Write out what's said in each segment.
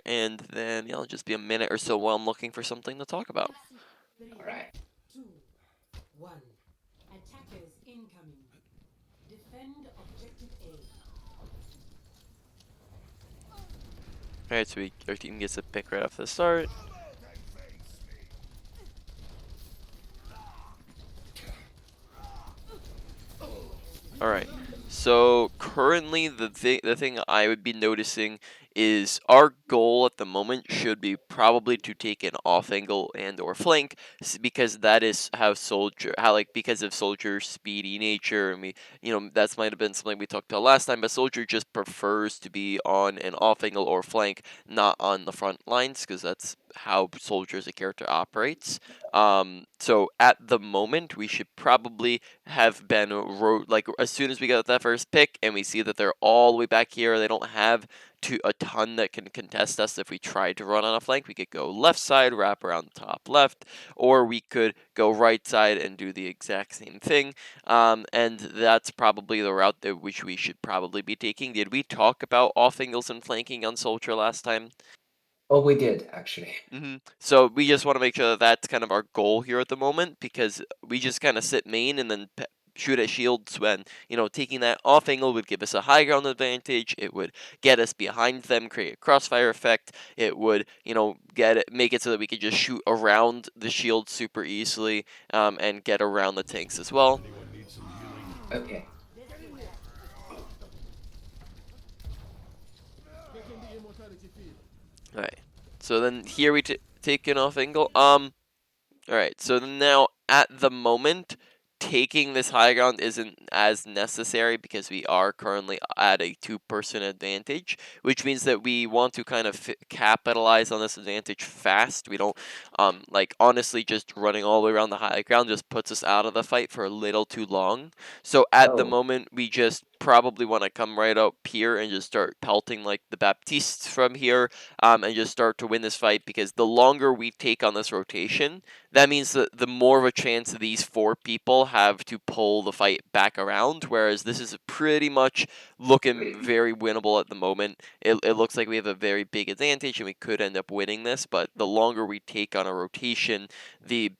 and then yeah, it'll just be a minute or so while I'm looking for something to talk about. All right. 2, 1. Attackers incoming. Defend objective A. Alright, so our team gets a pick right off the start. Alright, so currently the thing I would be noticing is our goal at the moment should be probably to take an off angle and or flank, because that is how like because of Soldier's speedy nature, and that's might have been something we talked about last time, but Soldier just prefers to be on an off angle or flank, not on the front lines, because that's how Soldier as a character operates. So at the moment, we should probably have been like as soon as we got that first pick and we see that they're all the way back here, they don't have a ton that can contest us. If we tried to run on a flank, we could go left side, wrap around the top left, or we could go right side and do the exact same thing. And that's probably the route that which we should probably be taking. Did we talk about off angles and flanking on Soldier last time? Oh, we did actually. So we just want to make sure that that's kind of our goal here at the moment, because we just kind of sit main and then shoot at shields when, taking that off angle would give us a high ground advantage. It would get us behind them, create a crossfire effect. It would, make it so that we could just shoot around the shield super easily, and get around the tanks as well. Okay. All right. So then here we take an off angle. Alright, so now at the moment, taking this high ground isn't as necessary because we are currently at a 2-person advantage, which means that we want to kind of capitalize on this advantage fast. We don't, like, honestly, just running all the way around the high ground just puts us out of the fight for a little too long. So at the Oh, moment, we just probably want to come right up here and just start pelting like the Baptistes from here, and just start to win this fight, because the longer we take on this rotation, that means that the more of a chance these 4 people have to pull the fight back around, whereas this is pretty much looking very winnable at the moment. It looks like we have a very big advantage and we could end up winning this, but the longer we take on a rotation, the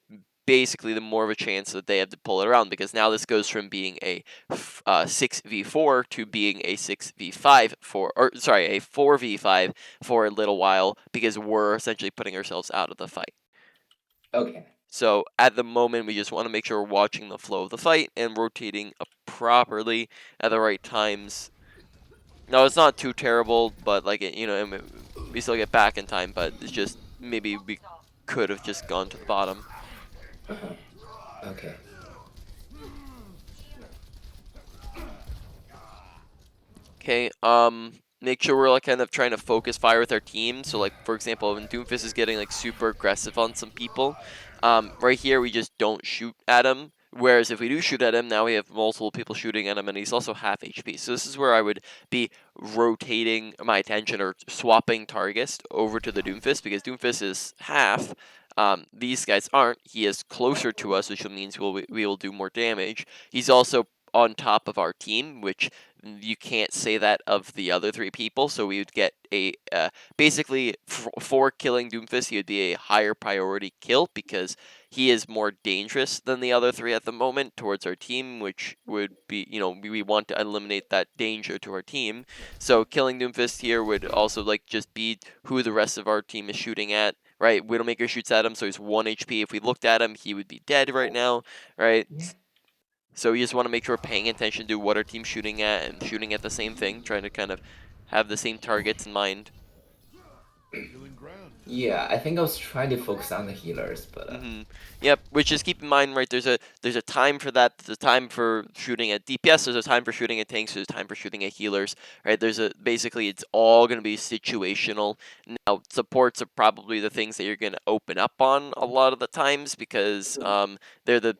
basically the more of a chance that they have to pull it around, because now this goes from being a 6v4 to being a 6v5 a 4v5 for a little while, because we're essentially putting ourselves out of the fight. okay. So at the moment, we just want to make sure we're watching the flow of the fight and rotating properly at the right times. No, it's not too terrible, but like we still get back in time, but it's just maybe we could have just gone to the bottom. Uh-huh. Okay. Okay, make sure we're like kind of trying to focus fire with our team. So like, for example, when Doomfist is getting like super aggressive on some people, right here we just don't shoot at him. Whereas if we do shoot at him, now we have multiple people shooting at him, and he's also half HP. So this is where I would be rotating my attention or swapping targets over to the Doomfist, because Doomfist is half. These guys aren't. He is closer to us, which means we will do more damage. He's also on top of our team, which you can't say that of the other 3 people. So we would get a basically for killing Doomfist, he would be a higher priority kill, because he is more dangerous than the other 3 at the moment towards our team, which would be, we want to eliminate that danger to our team. So killing Doomfist here would also like just be who the rest of our team is shooting at. Right, Widowmaker shoots at him, so he's 1 HP. If we looked at him, he would be dead right now. Right, Yeah. so we just want to make sure we're paying attention to what our team's shooting at and shooting at the same thing, trying to kind of have the same targets in mind. Yeah, I think I was trying to focus on the healers, but Yep. Which is, keep in mind, right? There's a time for that. There's a time for shooting at DPS. There's a time for shooting at tanks. There's a time for shooting at healers. Right? Basically it's all going to be situational. Now supports are probably the things that you're going to open up on a lot of the times, because they're the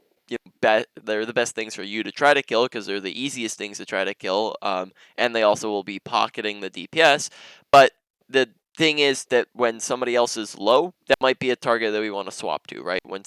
they're the best things for you to try to kill, because they're the easiest things to try to kill. And they also will be pocketing the DPS, but the thing is that when somebody else is low, that might be a target that we want to swap to, right? When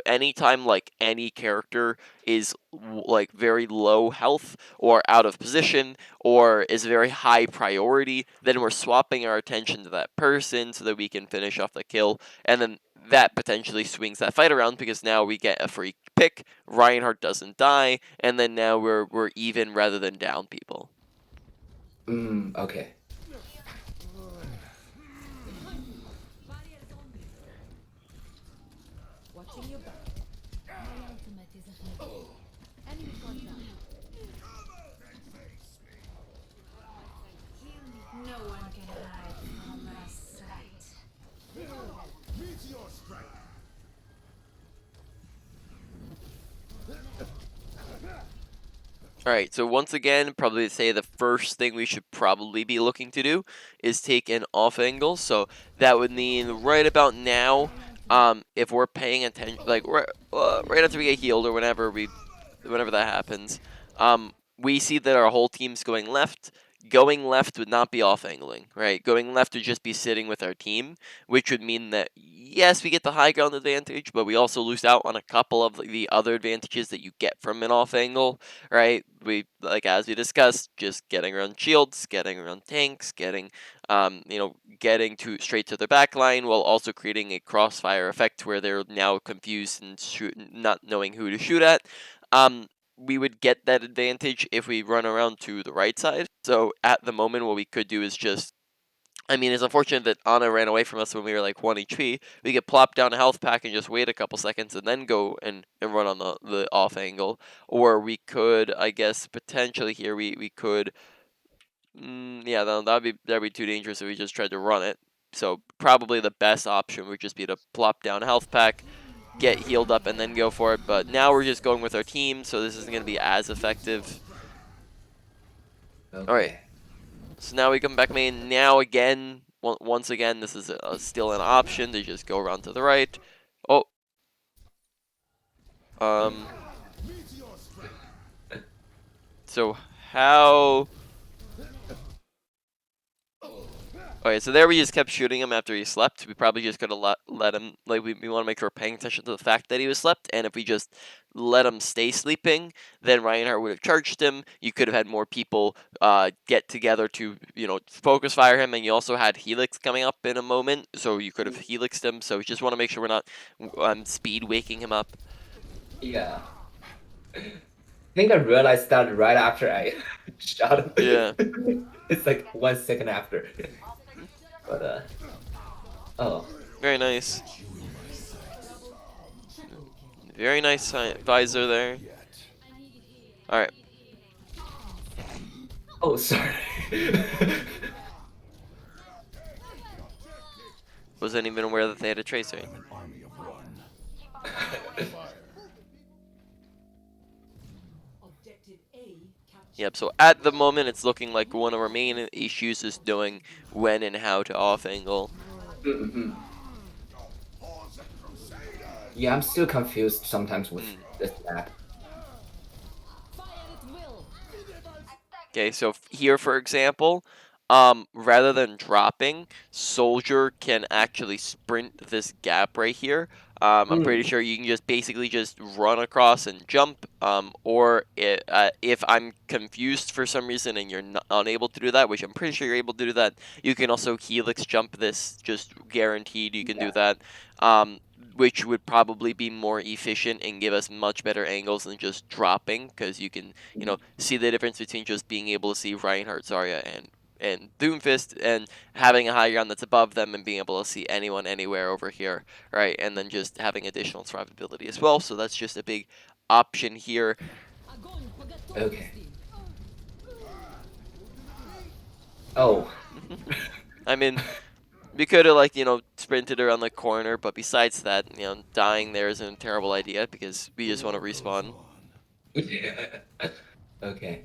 anytime like any character is like very low health or out of position or is very high priority, then we're swapping our attention to that person so that we can finish off the kill, and then that potentially swings that fight around because now we get a free pick, Reinhardt doesn't die, and then now we're even rather than down people. Okay. Watching your back. My ultimate is ready. Enemy point down. No one can hide from my sight. Alright, so once again, probably say the first thing we should probably be looking to do is take an off angle. So that would mean right about now, if we're paying attention, like right after we get healed or whenever that happens, we see that our whole team's going left. Going left would not be off angling, right? Going left would just be sitting with our team, which would mean that yes, we get the high ground advantage, but we also lose out on a couple of the other advantages that you get from an off angle, right? We, like as we discussed, just getting around shields, getting around tanks, getting to straight to the back line while also creating a crossfire effect where they're now confused and not knowing who to shoot at. We would get that advantage if we run around to the right side. So at the moment, what we could do is just, I mean, it's unfortunate that Ana ran away from us when we were like 1 HP. We could plop down a health pack and just wait a couple seconds and then go and run on the off angle. Or we could, I guess, potentially here, we could, yeah, that'd be too dangerous if we just tried to run it. So probably the best option would just be to plop down a health pack, get healed up, and then go for it. But now we're just going with our team, so this isn't going to be as effective. Alright, Okay. so now we come back main. Now again, once again, this is still an option to just go around to the right. Oh. So how... Okay, so there we just kept shooting him after he slept. We probably just could have let him, like, we want to make sure we're paying attention to the fact that he was slept, and if we just let him stay sleeping, then Reinhardt would have charged him. You could have had more people get together to, focus fire him, and you also had Helix coming up in a moment, so you could have Helixed him, so we just want to make sure we're not speed waking him up. Yeah. I think I realized that right after I shot him. Yeah. It's like 1 second after. But oh. Very nice. Very nice visor there. Alright. Oh, sorry. Wasn't even aware that they had a tracer. Objective A captured. Yep, so at the moment it's looking like one of our main issues is knowing when and how to off angle. Yeah, I'm still confused sometimes with this map. Okay, so here for example, rather than dropping, Soldier can actually sprint this gap right here. I'm pretty sure you can just basically just run across and jump, or if I'm confused for some reason and you're unable to do that, which I'm pretty sure you're able to do that, you can also Helix jump this, just guaranteed you can do that, which would probably be more efficient and give us much better angles than just dropping, because you can, see the difference between just being able to see Reinhardt, Zarya, and Doomfist, and having a high ground that's above them and being able to see anyone anywhere over here, right? And then just having additional survivability as well. So that's just a big option here. Okay. Oh. I mean, we could have, like, sprinted around the corner, but besides that, dying there isn't a terrible idea because we just want to respawn. Yeah. Okay.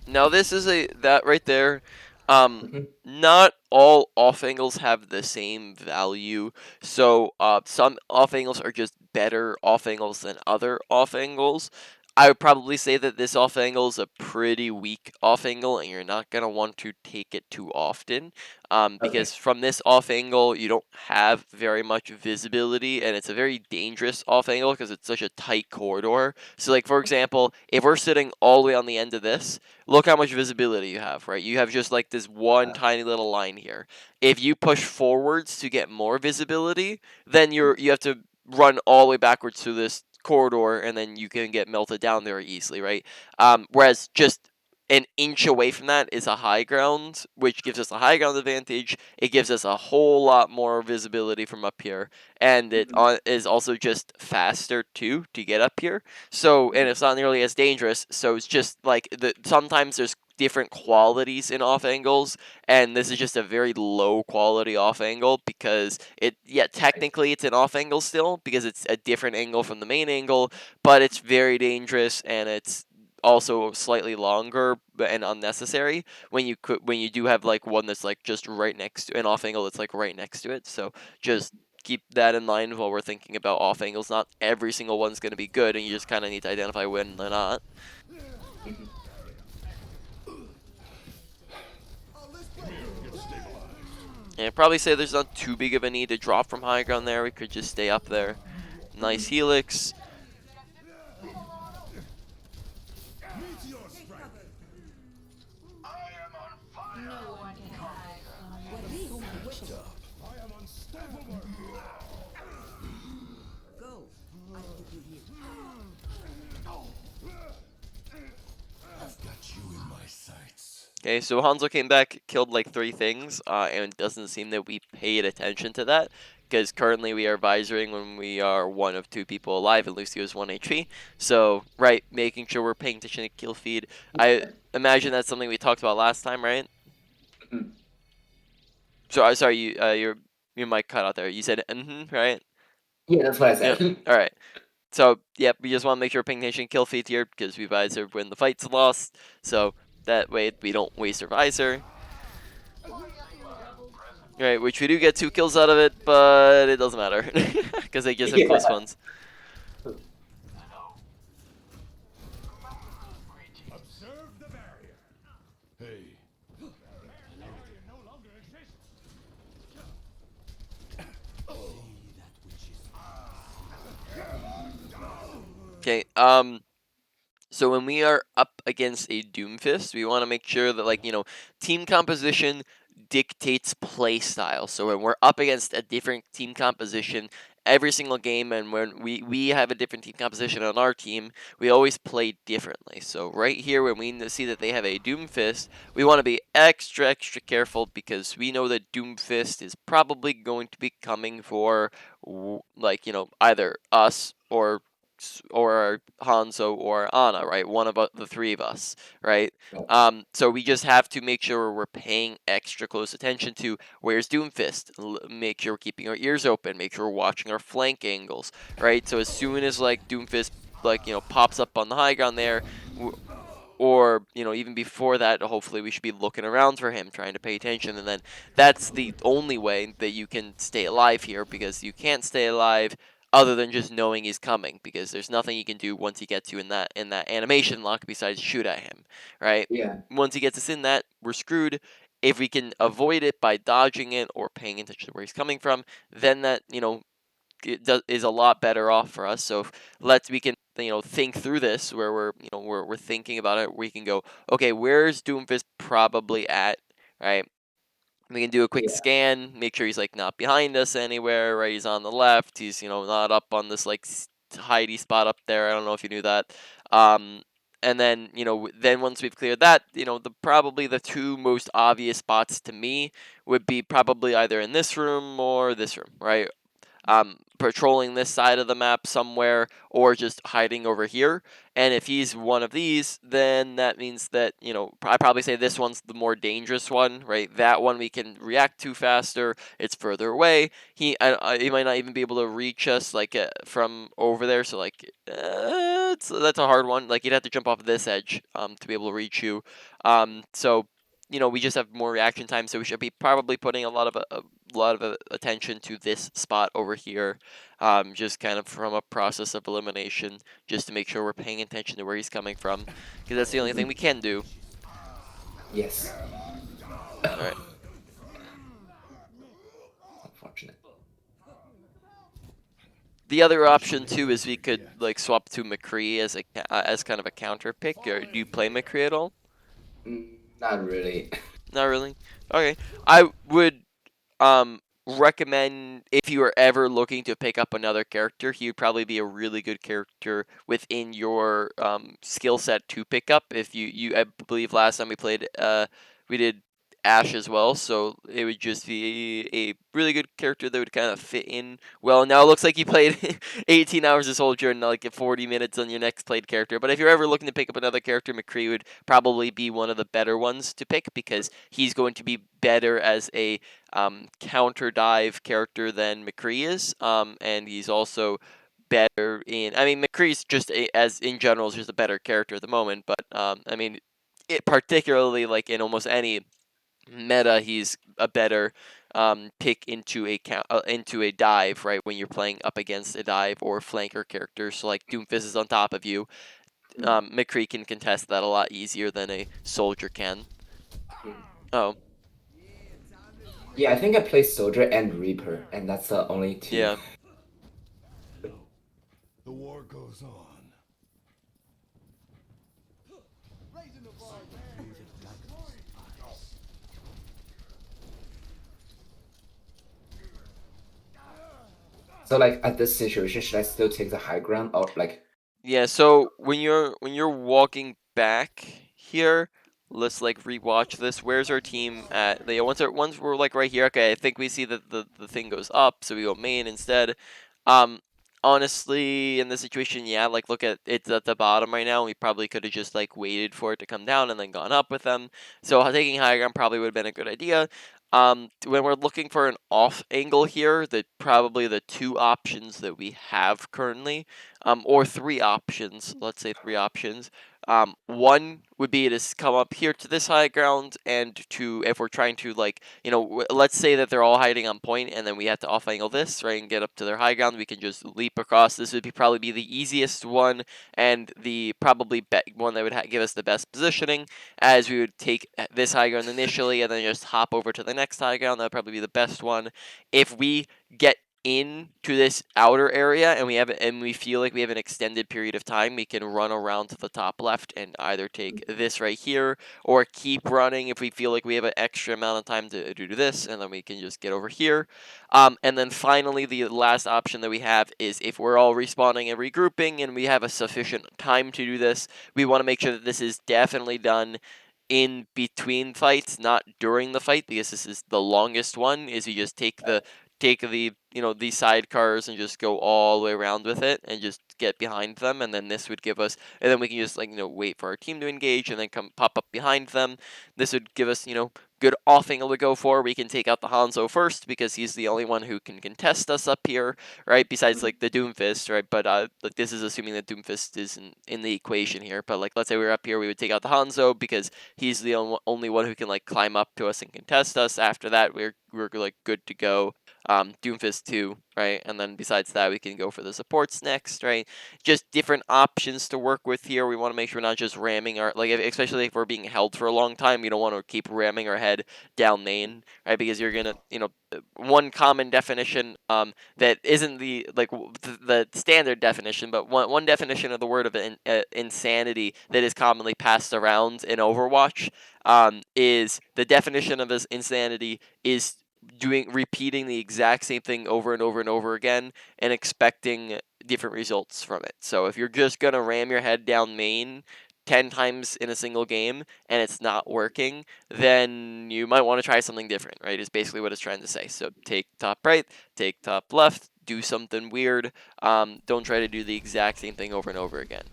Now this is that right there, not all off angles have the same value. So some off angles are just better off angles than other off angles. I would probably say that this off angle is a pretty weak off angle, and you're not going to want to take it too often, Okay. because from this off angle, you don't have very much visibility, and it's a very dangerous off angle because it's such a tight corridor. So, like, for example, if we're sitting all the way on the end of this, look how much visibility you have, right? You have just like this one tiny little line here. If you push forwards to get more visibility, then you have to run all the way backwards to this corridor, and then you can get melted down there easily, right? Whereas just an inch away from that is a high ground, which gives us a high ground advantage. It gives us a whole lot more visibility from up here, and it Mhm. is also just faster too to get up here. So, and Mhm. it's not nearly as dangerous. So it's just like sometimes there's different qualities in off angles, and this is just a very low quality off angle because yeah, Right. technically it's an off angle still because it's a different angle from the main angle, but it's very dangerous, and it's also slightly longer and unnecessary when you do have like one that's like just right next to an off angle that's like right next to it. So just keep that in mind while we're thinking about off angles. Not every single one's going to be good, and you just kind of need to identify when they're not. Mhm. And I'd probably say there's not too big of a need to drop from high ground there. We could just stay up there. Nice helix. No one can hide from what is so much. Okay, so Hanzo came back, killed like 3 things, and it doesn't seem that we paid attention to that, because currently we are visoring when we are one of 2 people alive, and Lucio is 1 HP. So, right, making sure we're paying attention to kill feed. I imagine that's something we talked about last time, right? Mhm. So, sorry, your mic cut out there. You said right? Yeah, that's what I Yep. said. All right. So, yep, we just want to make sure we're paying attention to kill feed here because we visor when the fight's lost. So that way we don't waste our visor. Right, which we do get 2 kills out of it, but it doesn't matter because they just have close Yeah. ones. Okay, so when we are up against a Doomfist, we want to make sure that, like, team composition dictates play style. So when we're up against a different team composition every single game, and when we have a different team composition on our team, we always play differently. So right here, when we see that they have a Doomfist, we want to be extra careful because we know that Doomfist is probably going to be coming for, like, either us or Hanzo or Anna, right? One of the 3 of us, right? So we just have to make sure we're paying extra close attention to where's Doomfist. Make sure we're keeping our ears open. Make sure we're watching our flank angles, right? So as soon as like Doomfist pops up on the high ground there, or even before that, hopefully we should be looking around for him, trying to pay attention, and then that's the only way that you can stay alive here, because you can't stay alive other than just knowing he's coming, because there's nothing you can do once he gets you in that animation lock besides shoot at him, right? Yeah. Once he gets us in that, we're screwed. If we can avoid it by dodging it or paying attention to where he's coming from, then that is a lot better off for us. So we can think through this where we're thinking about it. We can go, okay, where's Doomfist probably at, right? We can do a quick Yeah. scan, make sure he's like not behind us anywhere, right? He's on the left. He's not up on this like hidey spot up there. I don't know if you knew that. Um, and then then once we've cleared that, probably the 2 most obvious spots to me would be probably either in this room or this room, right? Patrolling this side of the map somewhere, or just hiding over here. And if he's one of these, then that means that, I probably say this one's the more dangerous one, right? That one we can react to faster. It's further away. He might not even be able to reach us like from over there. So like, that's a hard one. Like, you'd have to jump off this edge to be able to reach you. So we just have more reaction time, so we should be probably putting a lot of attention to this spot over here, just kind of from a process of elimination, just to make sure we're paying attention to where he's coming from, because that's the only thing we can do. Yes. All right. Unfortunate. The other option too is we could like swap to McCree as kind of a counter pick. Or do you play McCree at all? Not really. Not really. Okay. I would recommend, if you are ever looking to pick up another character, he would probably be a really good character within your skill set to pick up. If you I believe last time we did Ash as well, so it would just be a really good character that would kind of fit in well. Now it looks like you played 18 hours of Soldier and like 40 minutes on your next played character, but if you're ever looking to pick up another character, McCree would probably be one of the better ones to pick, because he's going to be better as a counter dive character than McCree is, and he's also better in. I mean, McCree's just as in general is just a better character at the moment, but I mean, it particularly like in almost any meta, he's a better pick into a dive, right? When you're playing up against a dive or flanker character, so like Doomfist is on top of you, McCree can contest that a lot easier than a soldier can. Oh, Yeah, I think I play Soldier and Reaper, and that's the only two. yeah. The war goes on. So like at this situation, should I still take the high ground or like? Yeah, so when you're walking back here, let's like rewatch this. Where's our team at? Once we're like right here. Okay, I think we see that the thing goes up, so we go main instead. Um, Honestly, in this situation, yeah, like look at it's at the bottom right now. We probably could have just like waited for it to come down and then gone up with them. So taking high ground probably would have been a good idea. When we're looking for an off angle here, probably the two options that we have currently, or three options. Let's say three options. One would be to come up here to this high ground, and if we're trying to like, let's say that they're all hiding on point, and then we have to off angle this, right, and get up to their high ground. We can just leap across. This would probably be the easiest one, and the probably one that would give us the best positioning, as we would take this high ground initially, and then just hop over to the next high ground. That would probably be the best one. If we get into this outer area and we feel like we have an extended period of time, we can run around to the top left and either take this right here or keep running if we feel like we have an extra amount of time to do this, and then we can just get over here. And then finally, the last option that we have is if we're all respawning and regrouping and we have a sufficient time to do this, we want to make sure that this is definitely done in between fights, not during the fight, because this is the longest one. Is you just take the these sidecars and just go all the way around with it and just get behind them, and then this would give us, and then we can just like wait for our team to engage and then come pop up behind them. This would give us good off angle to go for. We can take out the Hanzo first because he's the only one who can contest us up here, right? Besides like the Doomfist, right? But like this is assuming that Doomfist is in the equation here. But like let's say we're up here, we would take out the Hanzo because he's the only one who can like climb up to us and contest us. After that, we're like good to go. Doomfist 2, right? And then besides that, we can go for the supports next, right? Just different options to work with here. We want to make sure we're not just ramming especially if we're being held for a long time, we don't want to keep ramming our head down main, right? Because you're gonna, one common definition that isn't the standard definition, but one definition of the word of insanity that is commonly passed around in Overwatch is the definition of this insanity is repeating the exact same thing over and over and over again and expecting different results from it. So if you're just gonna ram your head down main 10 times in a single game and it's not working, then you might want to try something different, right? Is basically what it's trying to say. So take top right, take top left, do something weird. Don't try to do the exact same thing over and over again.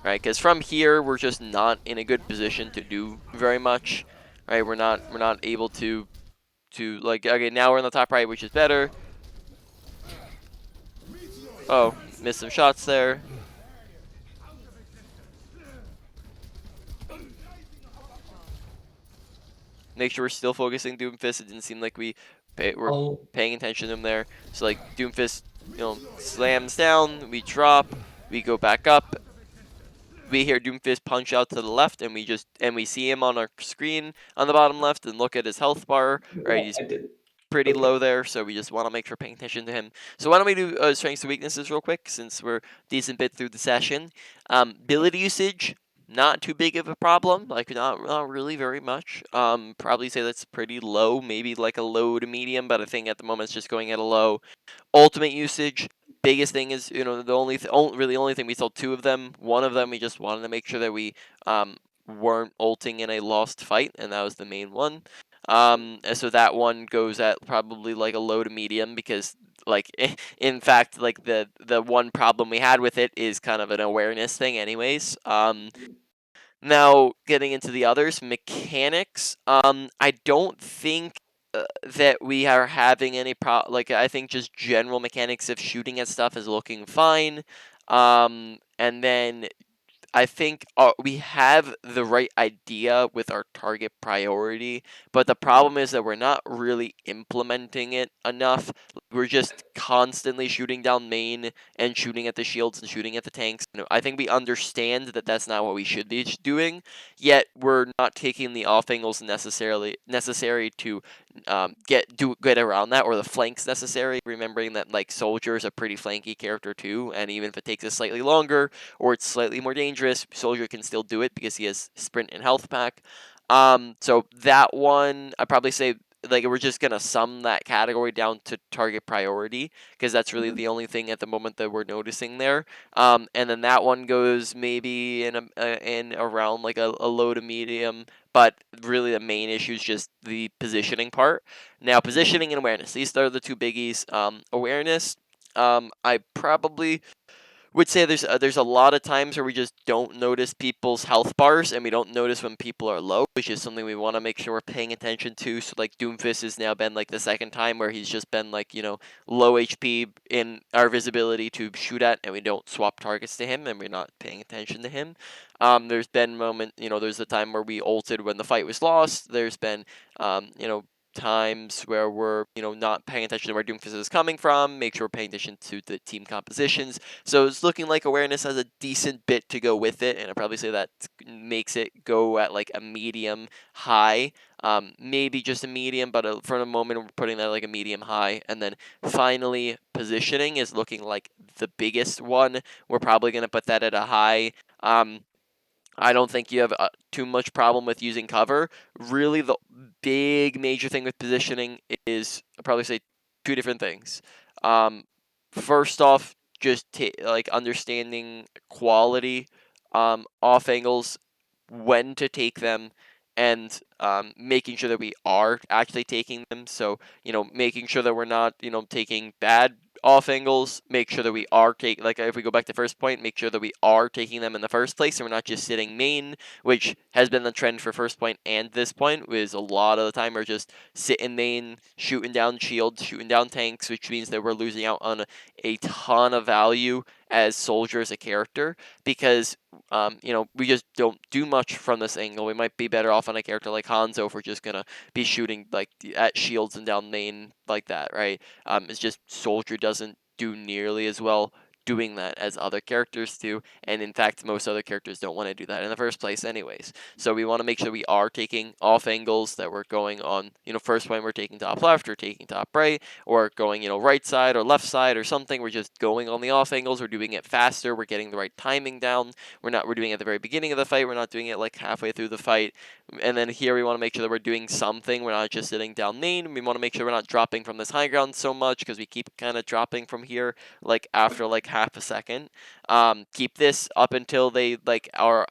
Right, because from here we're just not in a good position to do very much. Right, we're not able to like, okay, now we're in the top right, which is better. Oh, missed some shots there. make sure we're still focusing Doomfist. It didn't seem like were Oh, paying attention to him there. So like Doomfist, slams down, we drop, we go back up, we hear Doomfist punch out to the left, and we see him on our screen on the bottom left, and look at his health bar. Right, yeah, he's I did. pretty Okay. low there, so we just want to make sure paying attention to him. So why don't we do strengths and weaknesses real quick, since we're decent bit through the session. Ability usage, not too big of a problem, like not really very much. Probably say that's pretty low, maybe like a low to medium, but I think at the moment it's just going at a low. Ultimate usage, biggest thing is, the really only thing we saw two of them. One of them we just wanted to make sure that we weren't ulting in a lost fight, and that was the main one. And so that one goes at probably like a low to medium, because like in fact, like the one problem we had with it is kind of an awareness thing anyways. Now, getting into the others, mechanics. I don't think that we are having any like, I think just general mechanics of shooting at stuff is looking fine. And then I think we have the right idea with our target priority, but the problem is that we're not really implementing it enough. We're just constantly shooting down main and shooting at the shields and shooting at the tanks. I think we understand that that's not what we should be doing, yet we're not taking the off angles necessary to get around that, or the flanks necessary. Remembering that like Soldier is a pretty flanky character too, and even if it takes us slightly longer, or it's slightly more dangerous, Soldier can still do it because he has sprint and health pack. So that one, I'd probably say, like, we're just gonna sum that category down to target priority, because that's really the only thing at the moment that we're noticing there. And then that one goes maybe in around like a low to medium, but really the main issue is just the positioning part. Now, positioning and awareness, these are the two biggies. Awareness, I probably would say there's a lot of times where we just don't notice people's health bars, and we don't notice when people are low, which is something we want to make sure we're paying attention to. So like Doomfist has now been like the second time where he's just been like, low HP in our visibility to shoot at, and we don't swap targets to him, and we're not paying attention to him. There's been there's a time where we ulted when the fight was lost. There's been times where we're not paying attention to where Doomfist is coming from, make sure we're paying attention to the team compositions. So it's looking like awareness has a decent bit to go with it, and I'd probably say that makes it go at like a medium high. Maybe just a medium, but for the moment we're putting that like a medium high. And then finally, positioning is looking like the biggest one. We're probably going to put that at a high. I don't think you have too much problem with using cover. Really, the big major thing with positioning is, I'd probably say, two different things. First off, just like understanding quality, off angles, when to take them, and making sure that we are actually taking them. So making sure that we're not taking bad off angles, make sure that we are taking, like, if we go back to the first point, make sure that we are taking them in the first place, and we're not just sitting main, which has been the trend for first point and this point, is a lot of the time we're just sitting main, shooting down shields, shooting down tanks, which means that we're losing out on a ton of value as Soldier as a character, because we just don't do much from this angle. We might be better off on a character like Hanzo if we're just gonna be shooting like at shields and down main like that, right? It's just Soldier doesn't do nearly as well doing that as other characters do, and in fact most other characters don't want to do that in the first place anyways. So we want to make sure we are taking off angles, that we're going on first point we're taking top left or taking top right, or going right side or left side or something. We're just going on the off angles, we're doing it faster, we're getting the right timing down. We're doing it at the very beginning of the fight, we're not doing it like halfway through the fight. And then here we want to make sure that we're doing something, we're not just sitting down main. We want to make sure we're not dropping from this high ground so much, because we keep kind of dropping from here like after like half a second. Keep this up until they like are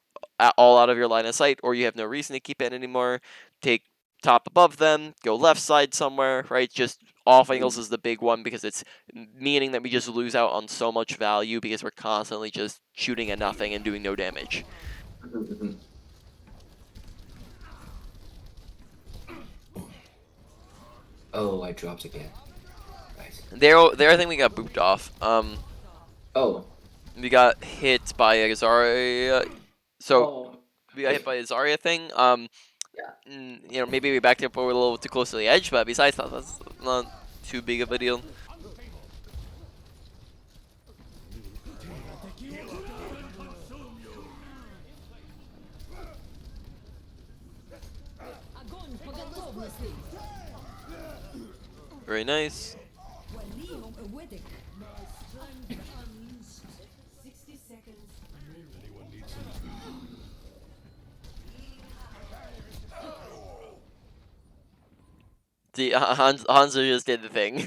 all out of your line of sight, or you have no reason to keep it anymore. Take top above them, go left side somewhere, right? Just off angles is the big one, because it's meaning that we just lose out on so much value because we're constantly just shooting at nothing and doing no damage. Oh, I dropped again. Nice. There, I think we got booped off. Oh. We got hit by a Zarya. So Oh. we got hit by a Zarya thing. maybe we backed up a little too close to the edge, but besides that, that's not too big of a deal. Very nice. 60 seconds remaining. Anyone need some? See, Hanzo just did the thing.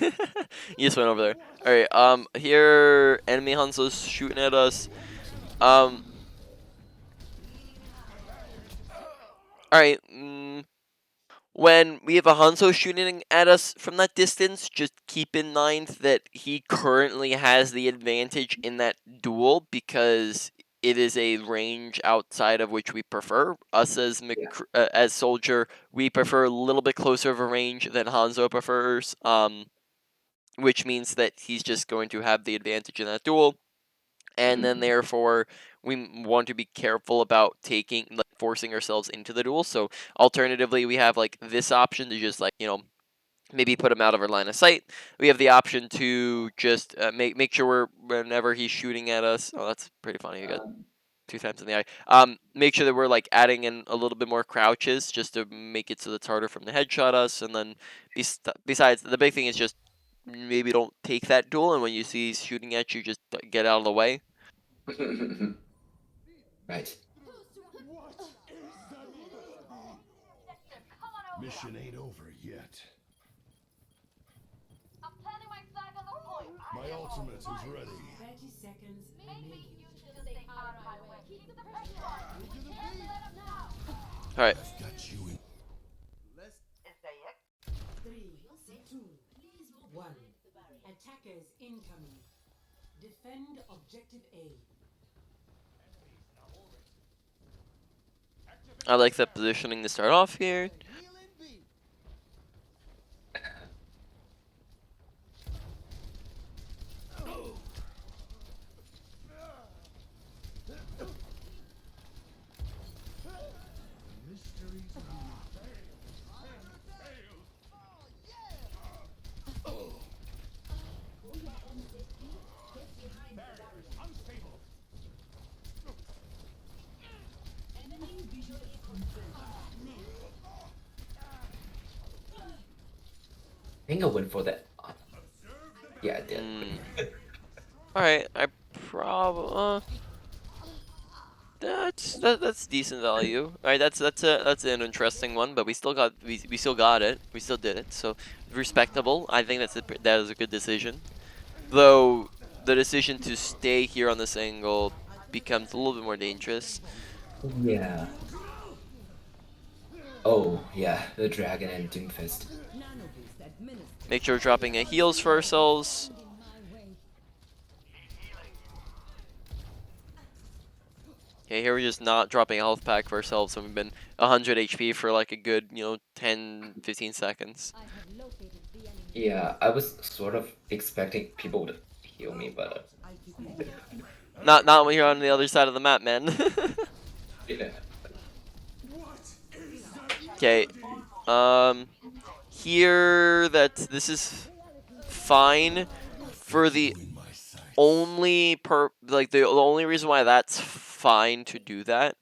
He just went over there. Alright, here, enemy Hanzo's shooting at us. Alright, when we have a Hanzo shooting at us from that distance, just keep in mind that he currently has the advantage in that duel because it is a range outside of which we prefer. Us as as soldier, we prefer a little bit closer of a range than Hanzo prefers. Which means that he's just going to have the advantage in that duel, and then therefore we want to be careful about forcing ourselves into the duel. So alternatively, we have like this option to just maybe put him out of our line of sight. We have the option to just make sure whenever he's shooting at us. Oh, that's pretty funny. You got 2 times in the eye. Make sure that we're like adding in a little bit more crouches just to make it so that it's harder for him to headshot us. And then besides, the big thing is just maybe don't take that duel, and when you see he's shooting at you, just get out of the way. Right. Mission ain't over yet. I'm planting my flag on the point. My ultimate is ready. 30 seconds Maybe remaining. you should stay out of my way. Keep the pressure on. We can't let him down. All right. I've got you in. 3, 2, 1. Attackers incoming. Defend objective A. I like that positioning to start off here. I think I went for that. Yeah, I did. All right, I probably that's decent value. All right, that's an interesting one, but we still got it. We still did it, so respectable. I think that is a good decision. Though the decision to stay here on this angle becomes a little bit more dangerous. Yeah. Oh, yeah, the dragon and Doomfist. Make sure we're dropping a heals for ourselves. Okay, here we're just not dropping a health pack for ourselves, and we've been 100 HP for like a good, 10, 15 seconds. Yeah, I was sort of expecting people to heal me, but Not when you're on the other side of the map, man. yeah. Okay, here this is fine for the only the only reason why that's fine to do that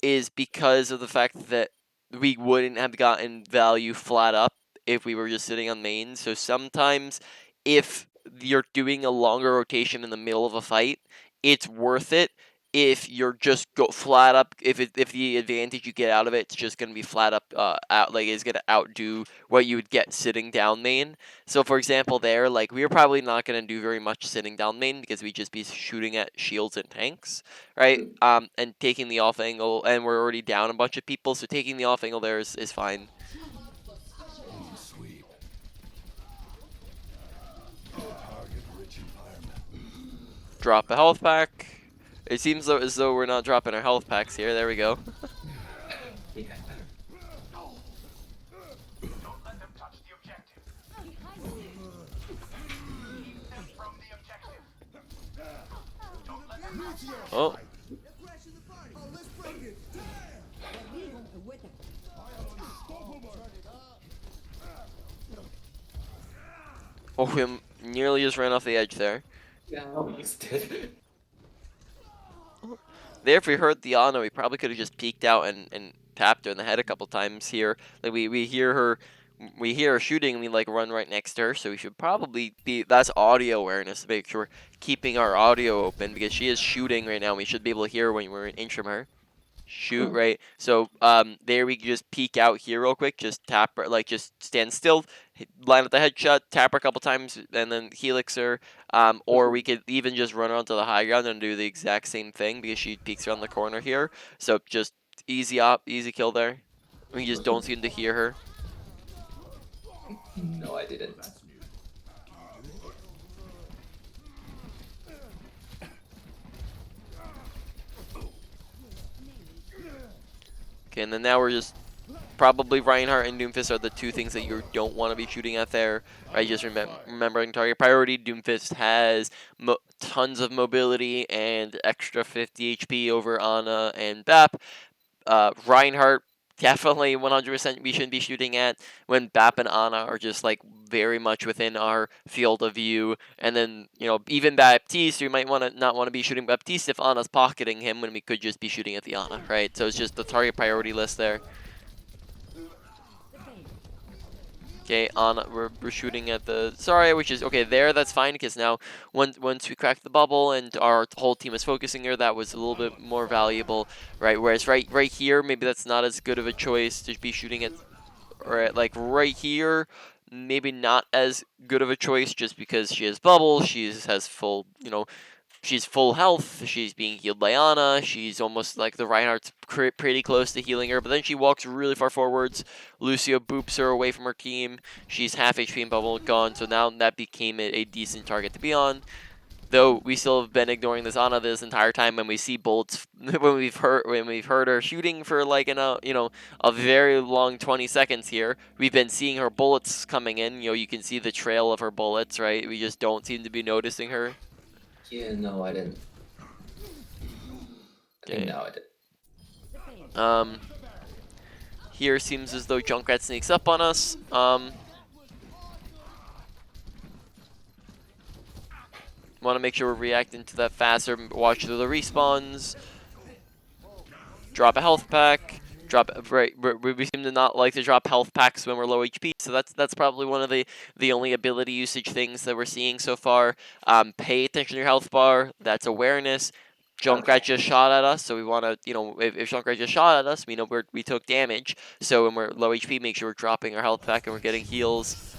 is because of the fact that we wouldn't have gotten value flat up if we were just sitting on main. So sometimes if you're doing a longer rotation in the middle of a fight, it's worth it if you're just go flat up. If the advantage you get out of it, it's just gonna be flat up. Is gonna outdo what you would get sitting down main. So for example, there we are probably not gonna do very much sitting down main because we'd just be shooting at shields and tanks, right? And taking the off angle, and we're already down a bunch of people, so taking the off angle there is fine. Clean sweep. Target-rich environment. Drop a health pack. It seems as though we're not dropping our health packs here. There we go. Yeah. Oh. Oh, him nearly just ran off the edge there. Yeah, I almost did. There, if we heard the Ana, we probably could have just peeked out and tapped her in the head a couple times here. Like we hear her shooting, and we like run right next to her, so we should probably be, that's audio awareness, to make sure we're keeping our audio open, because she is shooting right now. We should be able to hear her when we're an inch from her. Shoot, right? So there we can just peek out here real quick, just tap her, like just stand still, line up the headshot, tap her a couple times, and then helix her. Or we could even just run onto the high ground and do the exact same thing, because she peeks around the corner here. So just easy kill there. We just don't seem to hear her. No, I didn't. Okay, and then now we're just probably Reinhardt and Doomfist are the two things that you don't want to be shooting at there. Right, just remembering target priority. Doomfist has tons of mobility and extra 50 HP over Ana and Bap. Reinhardt, definitely 100% we shouldn't be shooting at, when Bap and Ana are just like very much within our field of view. And then, you know, even Baptiste, we might not want to be shooting Baptiste if Ana's pocketing him, when we could just be shooting at the Ana, right? So it's just the target priority list there. Okay, we're shooting at the Zarya, which is okay there. That's fine, because now once we crack the bubble and our whole team is focusing here, that was a little bit more valuable, right? Whereas right here, maybe that's not as good of a choice to be shooting at, or like right here, maybe not as good of a choice, just because she has bubble, has full, you know, she's full health, she's being healed by Ana, she's almost like the Reinhardt's pretty close to healing her, but then she walks really far forwards, Lucio boops her away from her team, she's half HP and bubble gone, so now that became a decent target to be on. Though we still have been ignoring this Ana this entire time, when we see bullets, when we've heard her shooting for like a very long 20 seconds here. We've been seeing her bullets coming in. You know, you can see the trail of her bullets, right? We just don't seem to be noticing her. Yeah, no, I didn't. I think Okay. now I did. Here seems as though Junkrat sneaks up on us. Want to make sure we're reacting to that faster. Watch through the respawns. Drop a health pack. We seem to not like to drop health packs when we're low HP, so that's probably one of the only ability usage things that we're seeing so far. Pay attention to your health bar. That's awareness. Junkrat just shot at us, so we want to, if Junkrat just shot at us, we know we took damage. So when we're low HP, make sure we're dropping our health pack and we're getting heals.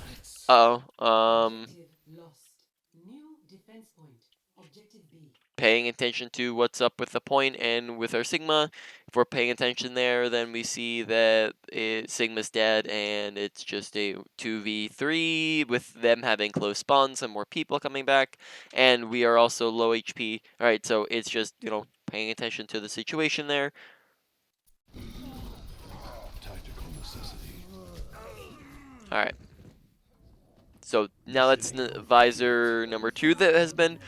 Objective lost. New defense point. Objective B. Paying attention to what's up with the point and with our Sigma. If we're paying attention there, then we see that Sigma's dead, and it's just a 2v3 with them having close spawns and more people coming back, and we are also low HP. Alright, so it's just, paying attention to the situation there. Tactical necessity. Alright. So now that's visor number 2 that has been,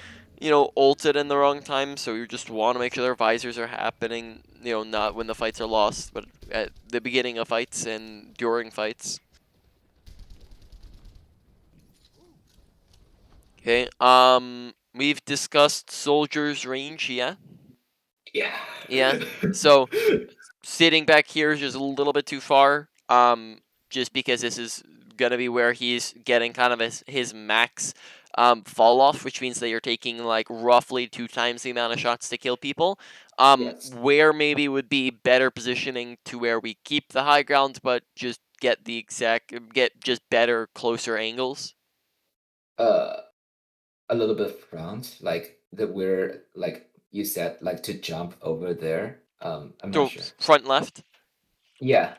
ulted in the wrong time. So we just want to make sure their visors are happening, not when the fights are lost, but at the beginning of fights and during fights. Okay, we've discussed soldiers' range, yeah? Yeah. Yeah, so sitting back here is just a little bit too far, just because this is going to be where he's getting kind of his max fall off, which means that you're taking like roughly 2 times the amount of shots to kill people. Yes. Where maybe would be better positioning to where we keep the high ground, but just get just better, closer angles. A little bit front, like that we're like you said, like to jump over there. I'm not So sure. front left. Yeah.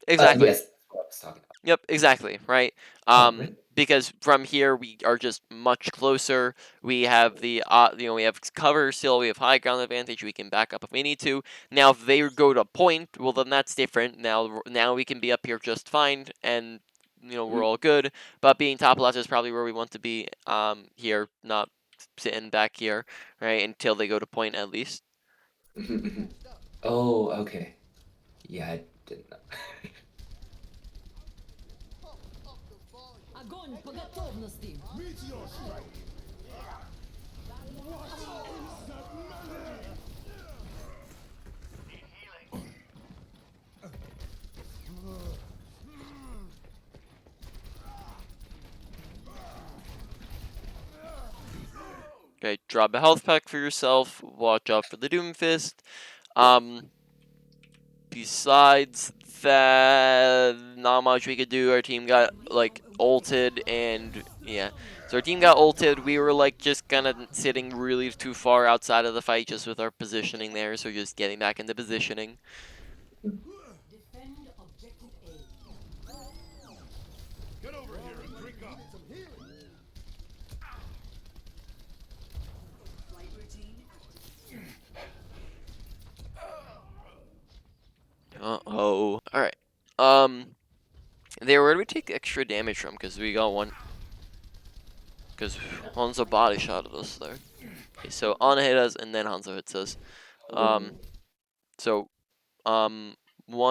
Exactly. Yes. That's what I was talking about. Yep, exactly, right? Oh, really? Because from here we are just much closer. We have we have cover still. We have high ground advantage. We can back up if we need to. Now, if they go to point, well, then that's different. Now we can be up here just fine, and we're all good. But being top left is probably where we want to be. Here, not sitting back here, right? Until they go to point, at least. Oh, okay. Yeah, I didn't know. Вогонь по готовности. Meteor strike. What is that melody? Okay, drop a health pack for yourself. Watch out for the Doomfist. Besides that, not much we could do. Our team got like ulted, and yeah. So our team got ulted. We were like just kind of sitting really too far outside of the fight just with our positioning there. So just getting back into positioning. Defend objective A. Get over here and drink up. Uh-oh. Alright. There, where do we take extra damage from? Because we got one. Because Hanzo body shot at us there. Okay, so Ana hit us, and then Hanzo hits us. So, want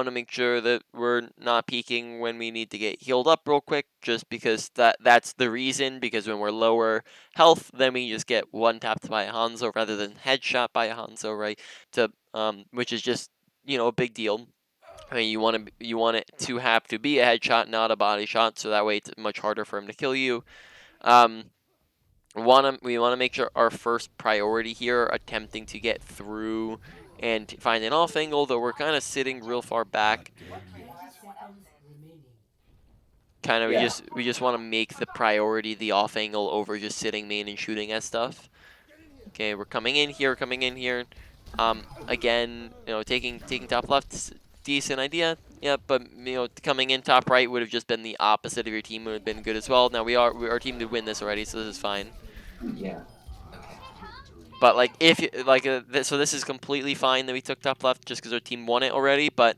to make sure that we're not peeking when we need to get healed up real quick, just because that's the reason, because when we're lower health, then we just get one tapped by a Hanzo rather than headshot by a Hanzo, right? Which is just, a big deal. I mean, you want it to have to be a headshot, not a body shot, so that way it's much harder for him to kill you. We want to make sure our first priority here, attempting to get through and find an off angle, though we're kind of sitting real far back. 30 seconds remaining. Kind of, Yeah. we just want to make the priority the off angle over just sitting main and shooting at stuff. Okay, we're coming in here. Again, taking top left, decent idea. Yeah, but coming in top right would have just been the opposite of your team. Would have been good as well. Now our team did win this already, so this is fine. Yeah. Okay. But like so this is completely fine that we took top left just because our team won it already. But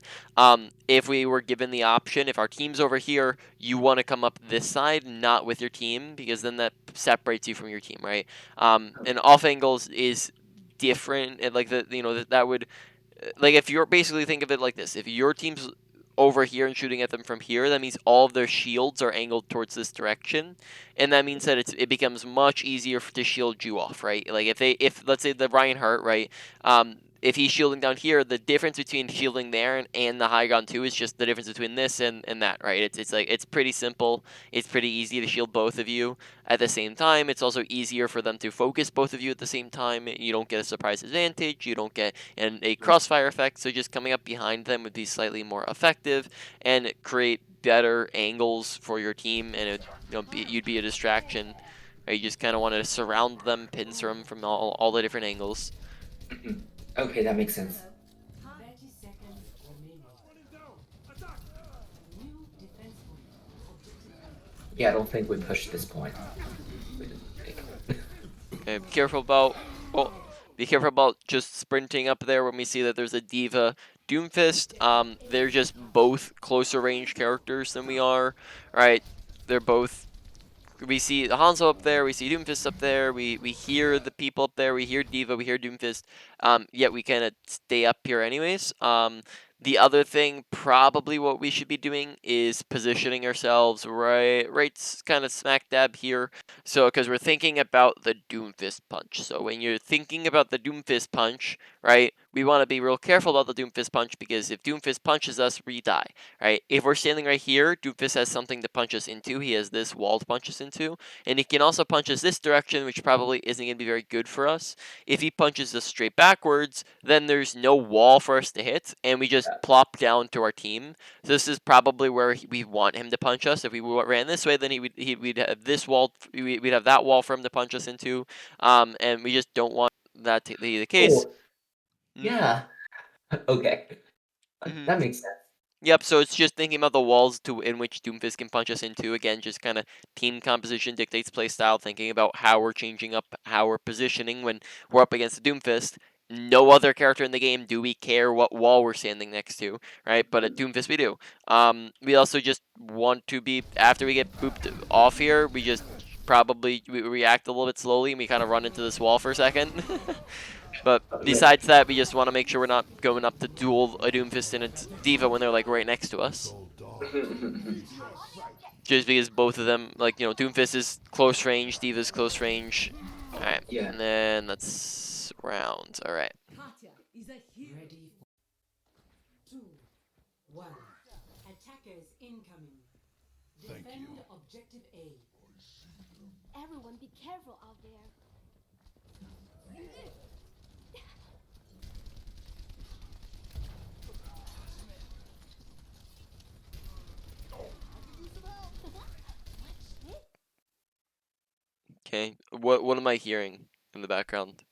if we were given the option, if our team's over here, you want to come up this side, not with your team, because then that separates you from your team, right? And off angles is different. And like that would if you're basically think of it like this: if your team's over here and shooting at them from here, that means all of their shields are angled towards this direction, and that means that it becomes much easier to shield you off, right? Like if let's say the Reinhardt, right, if he's shielding down here, the difference between shielding there and the high ground 2 is just the difference between this and that, right? It's like it's pretty simple. It's pretty easy to shield both of you at the same time. It's also easier for them to focus both of you at the same time. You don't get a surprise advantage. You don't get a crossfire effect. So just coming up behind them would be slightly more effective and create better angles for your team, and you'd be a distraction. Right? You just kind of want to surround them, pincer them from all the different angles. Okay, that makes sense. 30 seconds remaining. New defense point. Objective A. Yeah, I don't think we pushed this point. We didn't take. Okay, be careful about just sprinting up there when we see that there's a D.Va Doomfist. They're just both closer range characters than we are. Right? They're both. We see Hanzo up there, we see Doomfist up there, we hear the people up there, we hear D.Va, we hear Doomfist, yet we kind of stay up here anyways. The other thing, probably what we should be doing is positioning ourselves right kind of smack dab here. So, because we're thinking about the Doomfist punch. So when you're thinking about the Doomfist punch, right, we want to be real careful about the Doomfist punch, because if Doomfist punches us, we die, right? If we're standing right here, Doomfist has something to punch us into. He has this wall to punch us into, and he can also punch us this direction, which probably isn't going to be very good for us. If he punches us straight backwards, then there's no wall for us to hit, and we just plop down to our team. So this is probably where we want him to punch us. If we ran this way, then we'd have this wall, we'd have that wall for him to punch us into, and we just don't want that to be the case. Oh, yeah. Okay. Mhm. That makes sense. Yep, so it's just thinking about the walls in which Doomfist can punch us into. Again, just kind of team composition dictates playstyle, thinking about how we're changing up, how we're positioning when we're up against the Doomfist. No other character in the game do we care what wall we're standing next to, right? But at Doomfist we do. We also just want to be, after we get booped off here, we just probably we react a little bit slowly and we kind of run into this wall for a second. But besides that, we just want to make sure we're not going up to duel a Doomfist and a D.Va when they're like right next to us. So dark. Meteor strike. just because both of them, like, Doomfist is close range, D.Va's close range. Alright, Yeah. and then that's rounds. Alright. Katya is a hero. Ready for 2, 1. Attackers incoming. Thank Defend you. objective A. Everyone be careful out there. Okay. What am I hearing in the background?